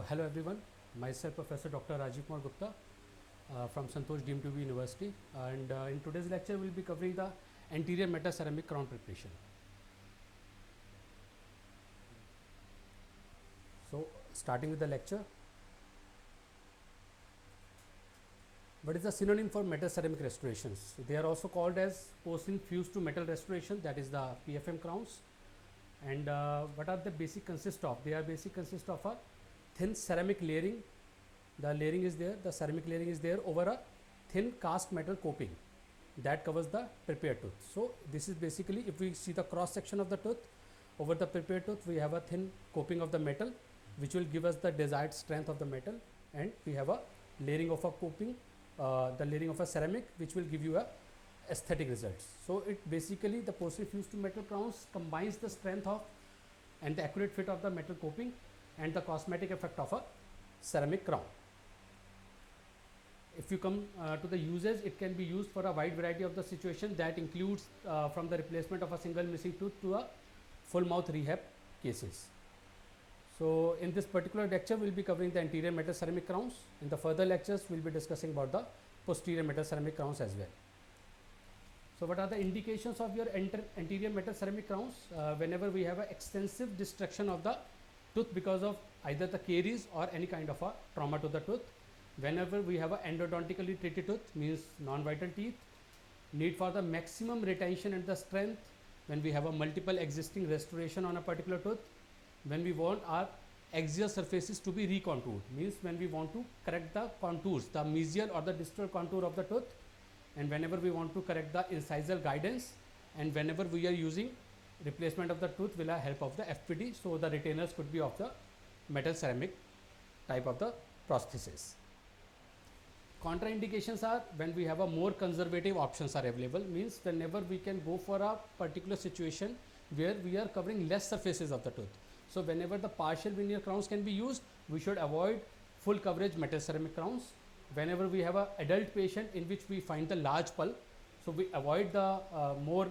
Hello everyone, myself Professor Dr. Rajiv Kumar Gupta from Santosh Deemed to be University, and in today's lecture we will be covering the anterior metaceramic crown preparation. So starting with the lecture, what is the synonym for metaceramic restorations? They are also called as porcelain fused to metal restoration, that is the PFM crowns. And what are the basic consist of? They are basic consist of a thin ceramic layering. The layering is there, the ceramic layering is there over a thin cast metal coping that covers the prepared tooth. So this is basically, if we see the cross section of the tooth, over the prepared tooth we have a thin coping of the metal which will give us the desired strength of the metal, and we have a layering of a coping, the layering of a ceramic which will give you a aesthetic results. So it basically, the porcelain fused to metal crowns combines the strength of and the accurate fit of the metal coping and the cosmetic effect of a ceramic crown. If you come to the uses, it can be used for a wide variety of the situation that includes from the replacement of a single missing tooth to a full mouth rehab cases. So in this particular lecture we will be covering the anterior metaceramic crowns. In the further lectures we will be discussing about the posterior metaceramic crowns as well. So what are the indications of your anterior metaceramic crowns? Whenever we have an extensive destruction of the tooth because of either the caries or any kind of a trauma to the tooth. Whenever we have a endodontically treated tooth, means non-vital teeth, need for the maximum retention and the strength, when we have a multiple existing restoration on a particular tooth, when we want our axial surfaces to be recontoured, means when we want to correct the contours, the mesial or the distal contour of the tooth, and whenever we want to correct the incisal guidance, and whenever we are using replacement of the tooth with the help of the FPD, so the retainers could be of the metal ceramic type of the prosthesis. Contraindications are when we have a more conservative options are available, means whenever we can go for a particular situation where we are covering less surfaces of the tooth. So whenever the partial veneer crowns can be used, we should avoid full coverage metal ceramic crowns. Whenever we have a adult patient in which we find the large pulp, so we avoid the more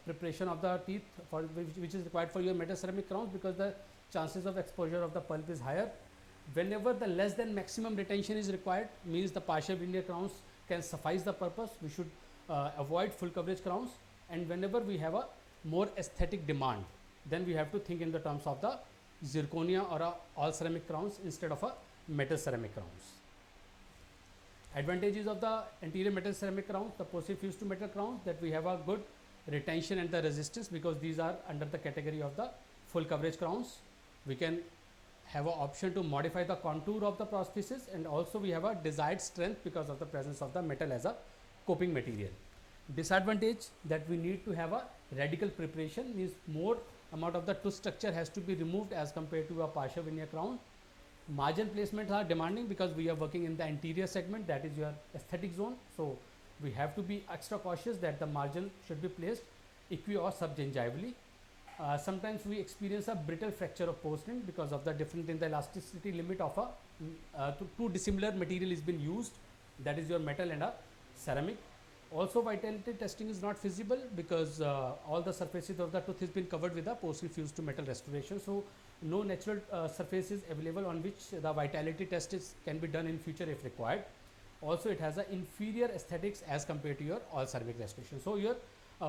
preparation of the teeth for which is required for your metal ceramic crowns, because the chances of exposure of the pulp is higher. Whenever the less than maximum retention is required, means the partial veneer crowns can suffice the purpose, we should avoid full coverage crowns. And whenever we have a more aesthetic demand, then we have to think in the terms of the zirconia or all ceramic crowns instead of a metal ceramic crowns. Advantages of the anterior metal ceramic crowns, the porcelain fused to metal crowns, that we have a good retention and the resistance, because these are under the category of the full coverage crowns. We can have an option to modify the contour of the prosthesis, and also we have a desired strength because of the presence of the metal as a coping material. Disadvantage, that we need to have a radical preparation, means more amount of the tooth structure has to be removed as compared to a partial veneer crown. Margin placements are demanding because we are working in the anterior segment, that is your aesthetic zone. So we have to be extra cautious that the margin should be placed equi or subgingivally. Sometimes we experience a brittle fracture of porcelain because of the difference in the elasticity limit of a two dissimilar material is been used, that is your metal and a ceramic. Also vitality testing is not feasible because all the surfaces of the tooth has been covered with a porcelain fused to metal restoration. So no natural surface is available on which the vitality test can be done in future if required. Also it has a inferior aesthetics as compared to your all ceramic restoration. So your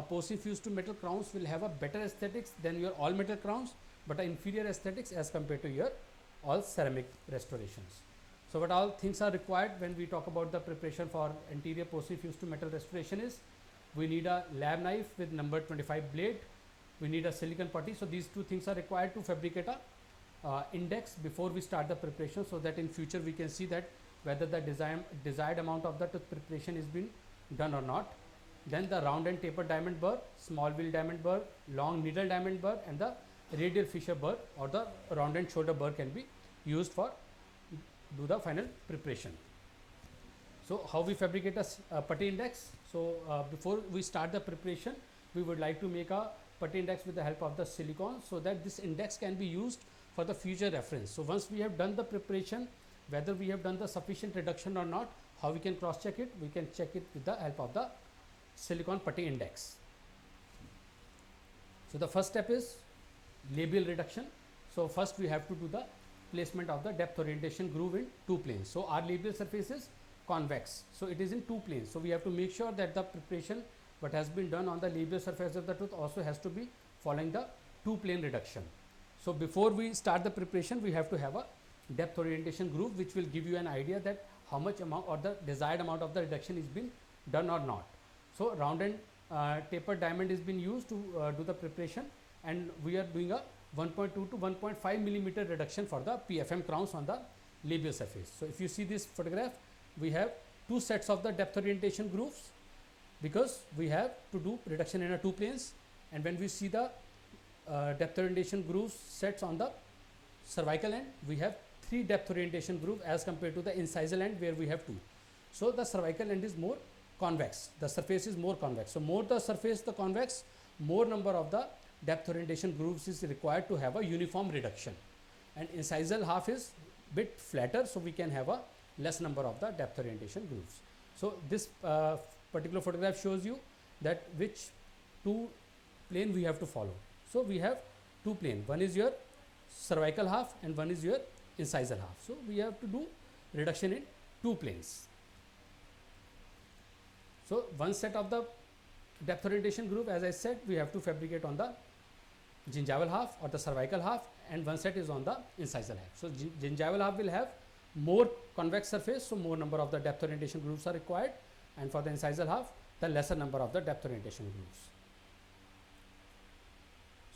porcelain fused to metal crowns will have a better aesthetics than your all metal crowns, but inferior aesthetics as compared to your all ceramic restorations. So what all things are required when we talk about the preparation for anterior porcelain fused to metal restoration is, we need a lab knife with number 25 blade, we need a silicone putty. So these two things are required to fabricate a index before we start the preparation, so that in future we can see that whether the desired amount of the tooth preparation is being done or not. Then the round and tapered diamond burr, small wheel diamond burr, long needle diamond burr, and the radial fissure burr or the round and shoulder burr can be used for do the final preparation. So how we fabricate a putty index? So before we start the preparation, we would like to make a putty index with the help of the silicone, so that this index can be used for the future reference. So once we have done the preparation, whether we have done the sufficient reduction or not, how we can cross check it? We can check it with the help of the silicone putty index. So the first step is labial reduction. So first we have to do the placement of the depth orientation groove in two planes. So our labial surface is convex, so it is in two planes. So we have to make sure that the preparation what has been done on the labial surface of the tooth also has to be following the two plane reduction. So before we start the preparation, we have to have a depth orientation groove, which will give you an idea that how much amount or the desired amount of the reduction is been done or not. So round and tapered diamond is being used to do the preparation, and we are doing a 1.2 to 1.5 millimeter reduction for the PFM crowns on the labial surface. So if you see this photograph, we have two sets of the depth orientation grooves, because we have to do reduction in a two planes. And when we see the depth orientation grooves sets on the cervical end, we have three depth orientation groove as compared to the incisal end where we have two. So the cervical end is more convex, the surface is more convex. So more the surface the convex, more number of the depth orientation grooves is required to have a uniform reduction. And incisal half is bit flatter, so we can have a less number of the depth orientation grooves. So this particular photograph shows you that which two plane we have to follow. So we have two plane, one is your cervical half and one is your incisal half. So we have to do reduction in two planes. So one set of the depth orientation groove, as I said, we have to fabricate on the gingival half or the cervical half, and one set is on the incisal half. So gingival half will have more convex surface, so more number of the depth orientation grooves are required, and for the incisal half, the lesser number of the depth orientation grooves.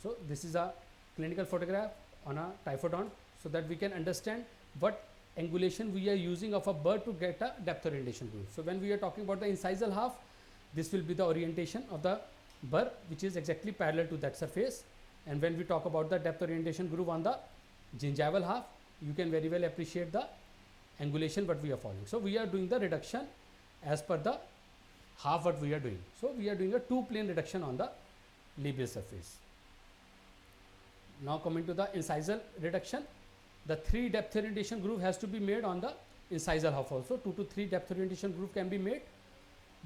So this is a clinical photograph on a typhodont, so that we can understand what angulation we are using of a burr to get a depth orientation groove. So when we are talking about the incisal half, this will be the orientation of the burr, which is exactly parallel to that surface. And when we talk about the depth orientation groove on the gingival half, you can very well appreciate the angulation what we are following. So we are doing the reduction as per the half what we are doing. So we are doing a two plane reduction on the labial surface. Now coming to the incisal reduction, the three depth orientation groove has to be made on the incisal half also. 2 to 3 depth orientation groove can be made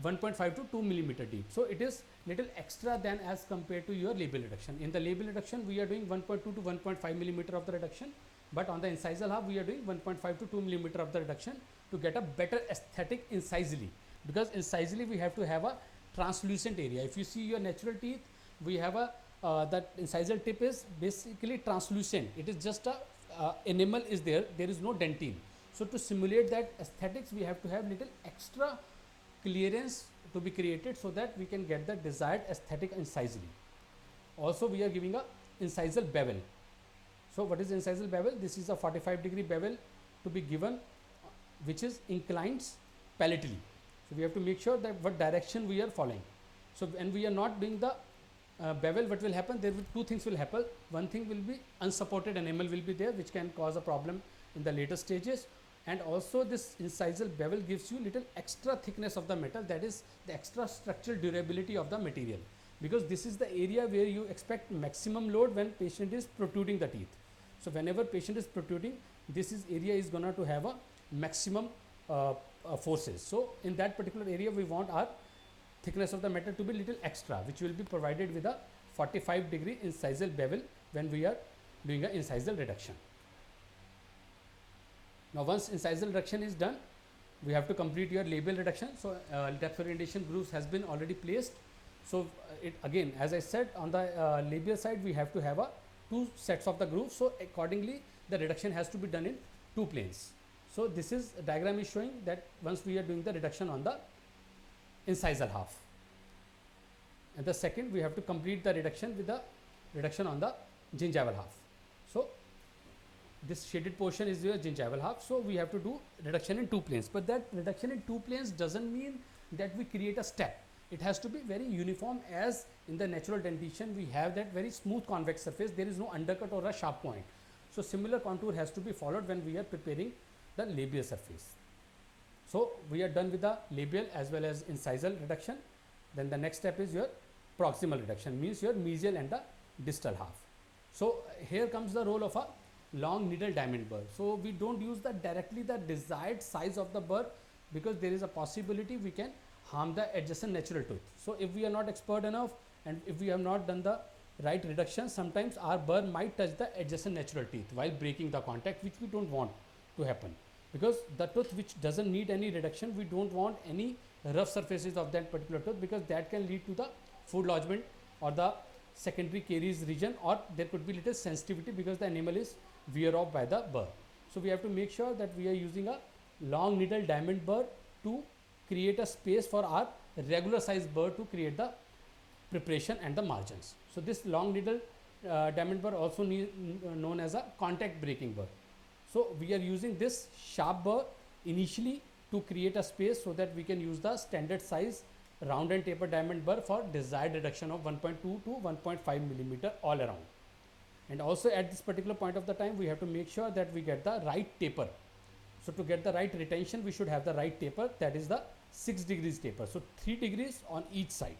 1.5 to 2 millimeter deep. So it is little extra than as compared to your labial reduction. In the labial reduction, we are doing 1.2 to 1.5 millimeter of the reduction, but on the incisal half, we are doing 1.5 to 2 millimeter of the reduction to get a better aesthetic incisally, because incisally we have to have a translucent area. If you see your natural teeth, we have a that incisal tip is basically translucent. It is just a enamel is there is no dentine. So to simulate that aesthetics, we have to have little extra clearance to be created so that we can get the desired aesthetic incisally. Also we are giving a incisal bevel. So what is incisal bevel? This is a 45-degree bevel to be given, which is inclines palatally. So we have to make sure that what direction we are following. So when we are not doing the bevel, what will happen? There will two things will happen. One thing will be unsupported enamel will be there, which can cause a problem in the later stages. And also this incisal bevel gives you little extra thickness of the metal, that is the extra structural durability of the material, because this is the area where you expect maximum load when patient is protruding the teeth. So whenever patient is protruding, this is area is gonna to have a maximum forces. So in that particular area, we want our thickness of the metal to be little extra, which will be provided with a 45-degree incisal bevel when we are doing an incisal reduction. Now once incisal reduction is done, we have to complete your labial reduction. So depth orientation grooves has been already placed. So it again, as I said, on the labial side, we have to have a two sets of the grooves. So accordingly, the reduction has to be done in two planes. So this is diagram is showing that once we are doing the reduction on the incisal half, and the second we have to complete the reduction with the reduction on the gingival half. So this shaded portion is your gingival half. So we have to do reduction in two planes, but that reduction in two planes doesn't mean that we create a step. It has to be very uniform, as in the natural dentition we have that very smooth convex surface. There is no undercut or a sharp point. So similar contour has to be followed when we are preparing the labial surface. So we are done with the labial as well as incisal reduction. Then the next step is your proximal reduction, means your mesial and the distal half. So here comes the role of a long needle diamond burr. So we don't use the directly the desired size of the burr, because there is a possibility we can harm the adjacent natural tooth. So if we are not expert enough, and if we have not done the right reduction, sometimes our burr might touch the adjacent natural teeth while breaking the contact, which we don't want to happen, because the tooth which doesn't need any reduction, we don't want any rough surfaces of that particular tooth, because that can lead to the food lodgement or the secondary caries region, or there could be little sensitivity because the enamel is wear off by the burr. So we have to make sure that we are using a long needle diamond burr to create a space for our regular size burr to create the preparation and the margins. So this long needle diamond burr also known as a contact breaking burr. So we are using this sharp burr initially to create a space so that we can use the standard size round and taper diamond burr for desired reduction of 1.2 to 1.5 millimeter all around. And also at this particular point of the time, we have to make sure that we get the right taper. So to get the right retention, we should have the right taper, that is the 6 degrees taper. So 3 degrees on each side.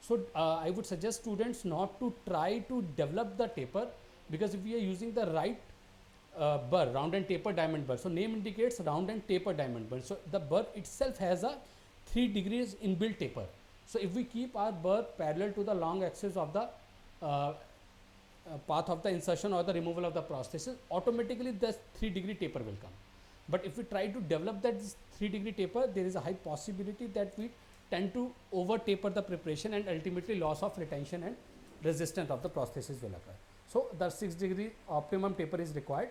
So I would suggest students not to try to develop the taper, because if we are using the right burr, round and taper diamond burr, so name indicates round and taper diamond burr. So the burr itself has a 3 degrees inbuilt taper. So if we keep our burr parallel to the long axis of the path of the insertion or the removal of the prosthesis, automatically the 3 degree taper will come. But if we try to develop that 3 degree taper, there is a high possibility that we tend to over taper the preparation, and ultimately loss of retention and resistance of the prosthesis will occur. So the 6 degree optimum taper is required.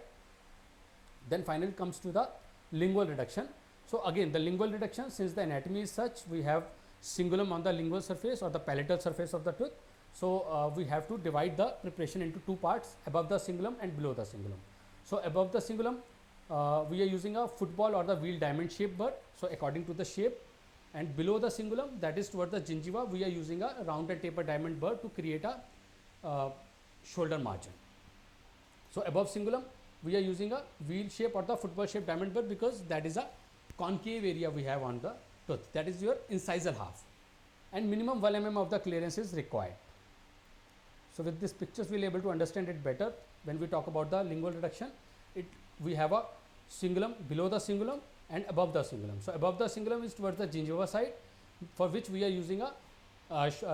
Then finally comes to the lingual reduction. So again, the lingual reduction, since the anatomy is such, we have cingulum on the lingual surface or the palatal surface of the tooth. So we have to divide the preparation into two parts, above the cingulum and below the cingulum. So above the cingulum, we are using a football or the wheel diamond shaped burr, so according to the shape. And below the cingulum, that is toward the gingiva, we are using a round and taper diamond burr to create a shoulder margin. So above cingulum, we are using a wheel shape or the football shaped diamond burr, because that is a concave area we have on the tooth, that is your incisal half, and minimum 1 mm of the clearance is required. So with these pictures, we will be able to understand it better. When we talk about the lingual reduction, we have a cingulum, below the cingulum and above the cingulum. So above the cingulum is towards the gingiva side, for which we are using a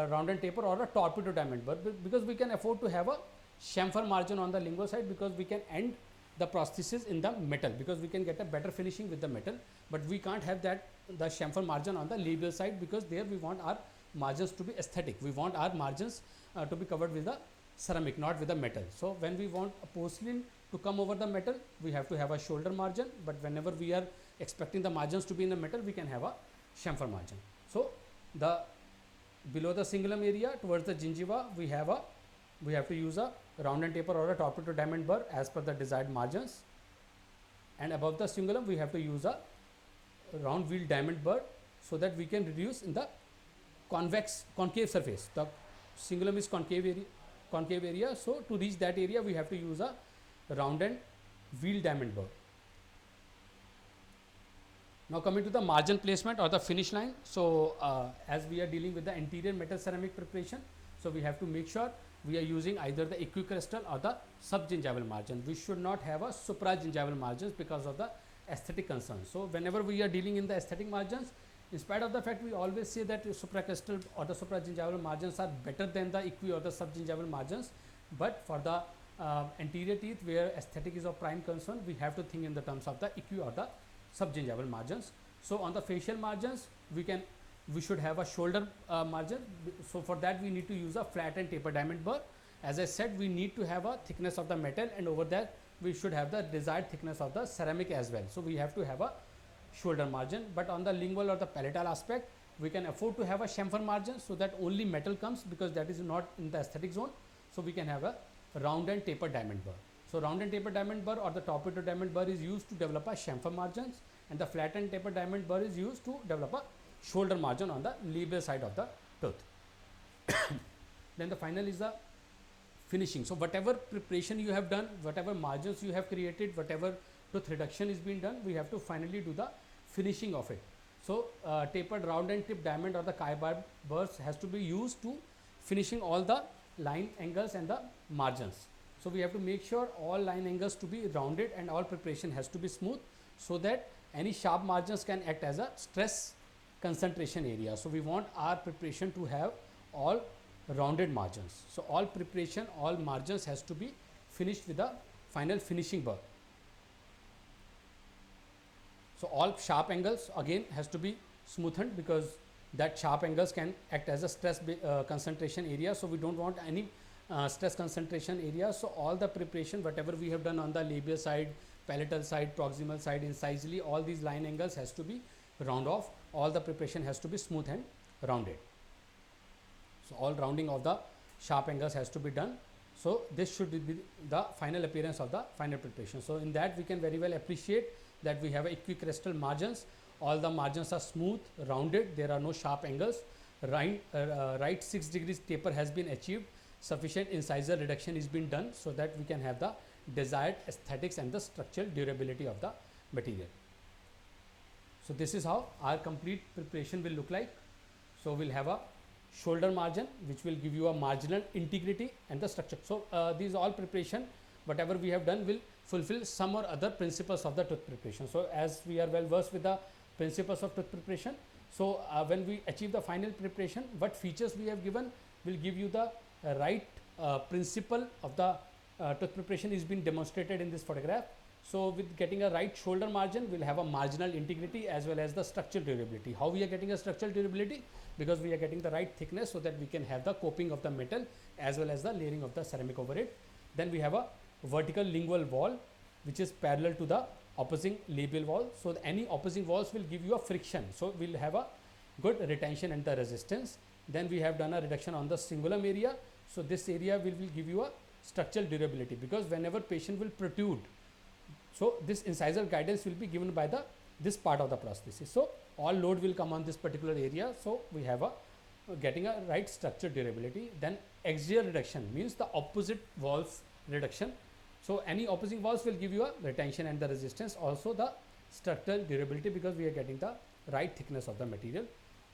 round and taper or a torpedo diamond burr, because we can afford to have a chamfer margin on the lingual side, because we can end the prosthesis in the metal, because we can get a better finishing with the metal. But we can't have that the chamfer margin on the labial side, because there we want our margins to be aesthetic. We want our margins to be covered with the ceramic, not with the metal. So when we want a porcelain to come over the metal, we have to have a shoulder margin, but whenever we are expecting the margins to be in the metal, we can have a chamfer margin. So the below the cingulum area towards the gingiva, we have to use a round and taper or a torpedo diamond burr as per the desired margins, and above the cingulum we have to use a round wheel diamond burr, so that we can reduce in the concave surface. The cingulum is concave area, so to reach that area we have to use a round and wheel diamond burr. Now coming to the margin placement or the finish line. So as we are dealing with the anterior metal ceramic preparation, so we have to make sure we are using either the equicrestal or the subgingival margin. We should not have a supragingival margins because of the aesthetic concerns. So whenever we are dealing in the aesthetic margins, in spite of the fact we always say that supracrestal or the supragingival margins are better than the equi or the subgingival margins, but for the anterior teeth where aesthetic is of prime concern, we have to think in the terms of the equi or the subgingival margins. So on the facial margins, we should have a shoulder margin. So for that we need to use a flat and taper diamond burr. As I said, we need to have a thickness of the metal, and over that we should have the desired thickness of the ceramic as well. So we have to have a shoulder margin. But on the lingual or the palatal aspect, we can afford to have a chamfer margin, so that only metal comes, because that is not in the aesthetic zone. So we can have a round and taper diamond burr. So round and taper diamond burr or the torpedo diamond burr is used to develop a chamfer margins, and the flat and taper diamond burr is used to develop a shoulder margin on the labial side of the tooth. Then the final is the finishing. So whatever preparation you have done, whatever margins you have created, whatever tooth reduction is being done, we have to finally do the finishing of it. So tapered round and tip diamond or the chi bar burrs has to be used to finishing all the line angles and the margins. So we have to make sure all line angles to be rounded and all preparation has to be smooth, so that any sharp margins can act as a stress concentration area. So we want our preparation to have all rounded margins. So all preparation, all margins has to be finished with the final finishing burr. So all sharp angles again has to be smoothened, because that sharp angles can act as a stress concentration area. So we don't want any stress concentration area. So all the preparation, whatever we have done on the labial side, palatal side, proximal side, incisally, all these line angles has to be round off. All the preparation has to be smooth and rounded. So all rounding of the sharp angles has to be done. So this should be the final appearance of the final preparation. So in that we can very well appreciate that we have equicrestal margins. All the margins are smooth, rounded. There are no sharp angles. Right 6 degrees taper has been achieved. Sufficient incisor reduction is been done, so that we can have the desired aesthetics and the structural durability of the material. So this is how our complete preparation will look like. So we'll have a shoulder margin, which will give you a marginal integrity and the structure. So these all preparation, whatever we have done, will fulfill some or other principles of the tooth preparation. So as we are well versed with the principles of tooth preparation, so when we achieve the final preparation, what features we have given will give you the right principle of the tooth preparation is being demonstrated in this photograph. So with getting a right shoulder margin, we'll have a marginal integrity as well as the structural durability. How we are getting a structural durability? Because we are getting the right thickness, so that we can have the coping of the metal as well as the layering of the ceramic over it. Then we have a vertical lingual wall, which is parallel to the opposing labial wall. So any opposing walls will give you a friction. So we'll have a good retention and the resistance. Then we have done a reduction on the cingulum area. So this area will give you a structural durability, because whenever patient will protrude, so this incisor guidance will be given by this part of the prosthesis. So all load will come on this particular area. So we have a getting a right structural durability. Then axial reduction means the opposite walls reduction. So any opposing walls will give you a retention and the resistance, also the structural durability, because we are getting the right thickness of the material.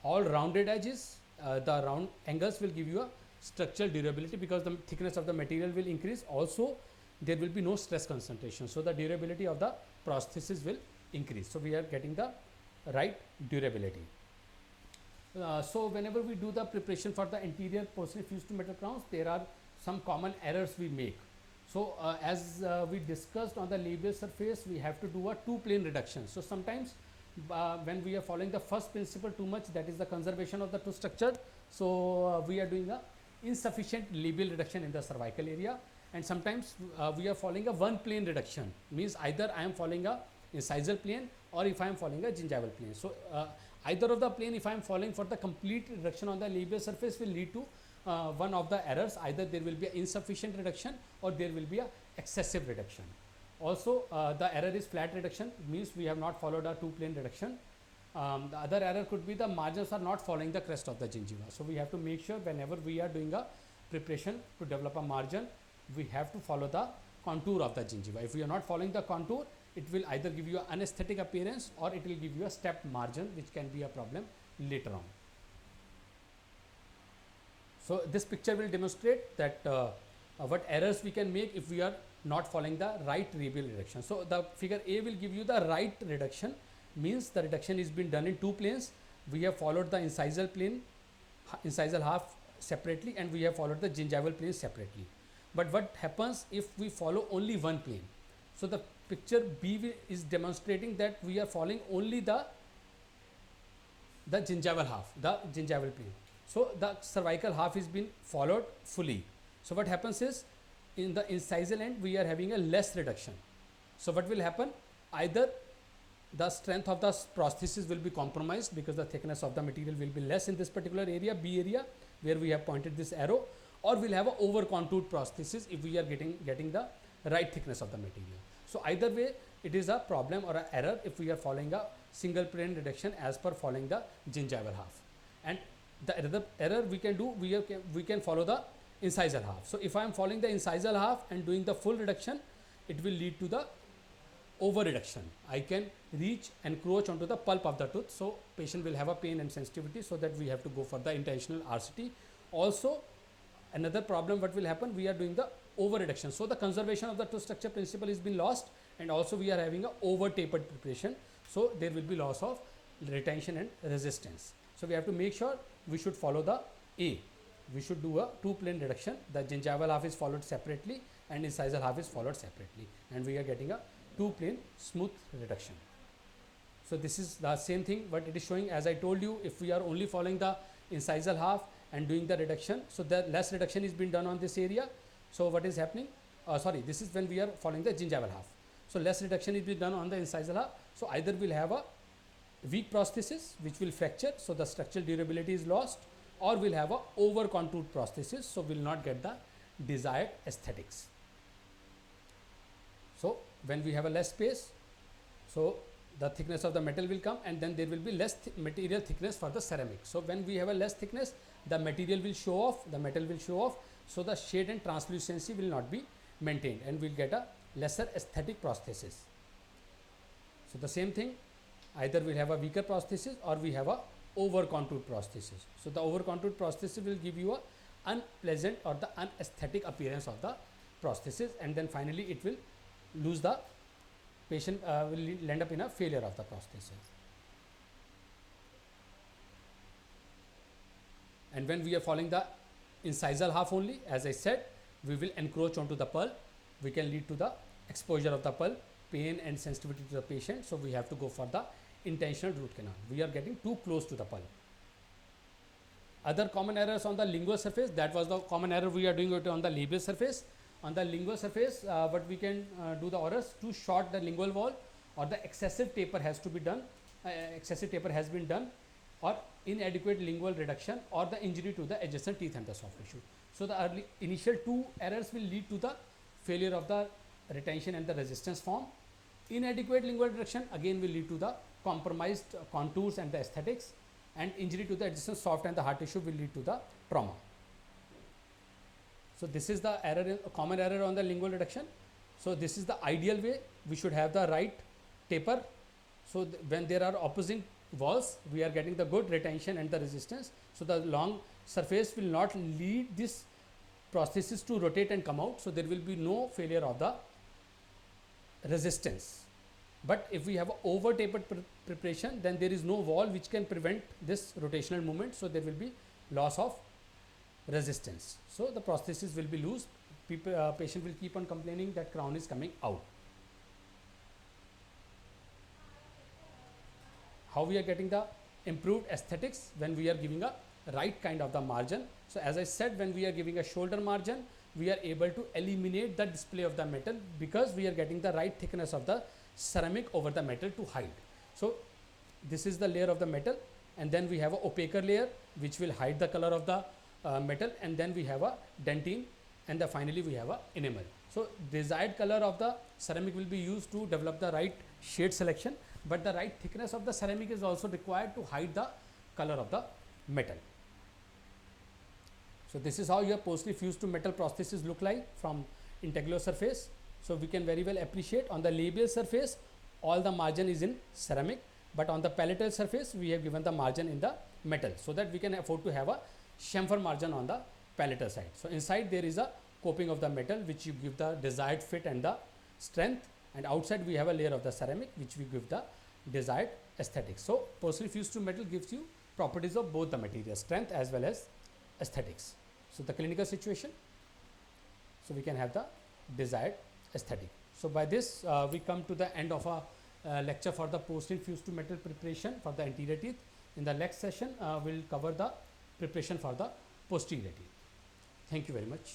All rounded edges, the round angles will give you a structural durability, because the thickness of the material will increase. Also there will be no stress concentration, so the durability of the prosthesis will increase. So we are getting the right durability. So whenever we do the preparation for the anterior porcelain fused to metal crowns, there are some common errors we make. So as we discussed on the labial surface, we have to do a two plane reduction. So sometimes when we are following the first principle too much, that is the conservation of the tooth structure, so we are doing a insufficient labial reduction in the cervical area. And sometimes we are following a one plane reduction, means either I am following a incisal plane, or if I am following a gingival plane. So either of the plane, if I am following for the complete reduction on the labial surface, will lead to one of the errors. Either there will be an insufficient reduction, or there will be a excessive reduction. Also the error is flat reduction, means we have not followed a two plane reduction. The other error could be the margins are not following the crest of the gingiva. So we have to make sure whenever we are doing a preparation to develop a margin, we have to follow the contour of the gingiva. If we are not following the contour, it will either give you an anesthetic appearance, or it will give you a stepped margin, which can be a problem later on. So this picture will demonstrate that what errors we can make if we are not following the right labial reduction. So the figure A will give you the right reduction, means the reduction is been done in two planes. We have followed the incisal plane, incisal half separately, and we have followed the gingival plane separately. But what happens if we follow only one plane? So the picture B is demonstrating that we are following only the gingival half, the gingival plane. So the cervical half is being followed fully. So what happens is, in the incisal end we are having a less reduction. So what will happen? Either the strength of the prosthesis will be compromised, because the thickness of the material will be less in this particular area, B area, where we have pointed this arrow, or we'll have a over contoured prosthesis if we are getting the right thickness of the material. So either way, it is a problem or an error if we are following a single plane reduction as per following the gingival half. And the other error we can do, we can follow the incisal half. So if I am following the incisal half and doing the full reduction, it will lead to the over reduction. I can reach and encroach onto the pulp of the tooth, so patient will have a pain and sensitivity, so that we have to go for the intentional RCT. Also another problem what will happen, we are doing the over reduction, so the conservation of the tooth structure principle is being lost, and also we are having a over tapered preparation, so there will be loss of retention and resistance. So we have to make sure we should follow the A, we should do a two plane reduction. The gingival half is followed separately and incisal half is followed separately, and we are getting a two plane smooth reduction. So this is the same thing what it is showing. As I told you, if we are only following the incisal half and doing the reduction, so the less reduction is being done on this area. So what is happening? Sorry, this is when we are following the gingival half. So less reduction is being done on the incisal half. So either we'll have a weak prosthesis which will fracture, so the structural durability is lost, or we'll have a over contoured prosthesis, so we'll not get the desired aesthetics. So when we have a less space, so the thickness of the metal will come, and then there will be less material thickness for the ceramic. So when we have a less thickness, the material will show off, the metal will show off, so the shade and translucency will not be maintained, and we'll get a lesser aesthetic prosthesis. So the same thing, either we'll have a weaker prosthesis or we have a over contoured prosthesis. So the over contoured prosthesis will give you a unpleasant or the unaesthetic appearance of the prosthesis, and then finally it will lose the patient will end up in a failure of the prosthesis. And when we are following the incisal half only, as I said, we will encroach onto the pulp. We can lead to the exposure of the pulp, pain and sensitivity to the patient. So we have to go for the intentional root canal. We are getting too close to the pulp. Other common errors on the lingual surface, that was the common error we are doing it on the labial surface. On the lingual surface, what we can do the errors, too short the lingual wall, or the excessive taper has to be done, excessive taper has been done, or inadequate lingual reduction, or the injury to the adjacent teeth and the soft tissue. So the initial two errors will lead to the failure of the retention and the resistance form. Inadequate lingual reduction again will lead to the compromised contours and the aesthetics, and injury to the adjacent soft and the hard tissue will lead to the trauma. So this is the error, common error on the lingual reduction. So this is the ideal way. We should have the right taper. So when there are opposing walls, we are getting the good retention and the resistance. So the long surface will not lead this prosthesis to rotate and come out. So there will be no failure of the resistance. But if we have a over tapered preparation, then there is no wall which can prevent this rotational movement. So there will be loss of resistance. So the prosthesis will be loose. Patient will keep on complaining that crown is coming out. How we are getting the improved aesthetics? When we are giving a right kind of the margin. So as I said, when we are giving a shoulder margin, we are able to eliminate the display of the metal because we are getting the right thickness of the ceramic over the metal to hide. So this is the layer of the metal, and then we have a opaque layer which will hide the color of the metal, and then we have a dentine, and then finally we have a enamel. So desired color of the ceramic will be used to develop the right shade selection, but the right thickness of the ceramic is also required to hide the color of the metal. So this is how your posterior fused to metal prosthesis look like from integular surface. So we can very well appreciate on the labial surface all the margin is in ceramic, but on the palatal surface we have given the margin in the metal, so that we can afford to have a chamfer margin on the palatal side. So inside there is a coping of the metal which you give the desired fit and the strength, and outside we have a layer of the ceramic which we give the desired aesthetics. So posterior fused to metal gives you properties of both the material, strength as well as aesthetics. So the clinical situation, so we can have the desired aesthetic. So by this we come to the end of our lecture for the posterior fused to metal preparation for the anterior teeth. In the next session we'll cover the preparation for the posterior teeth. Thank you very much.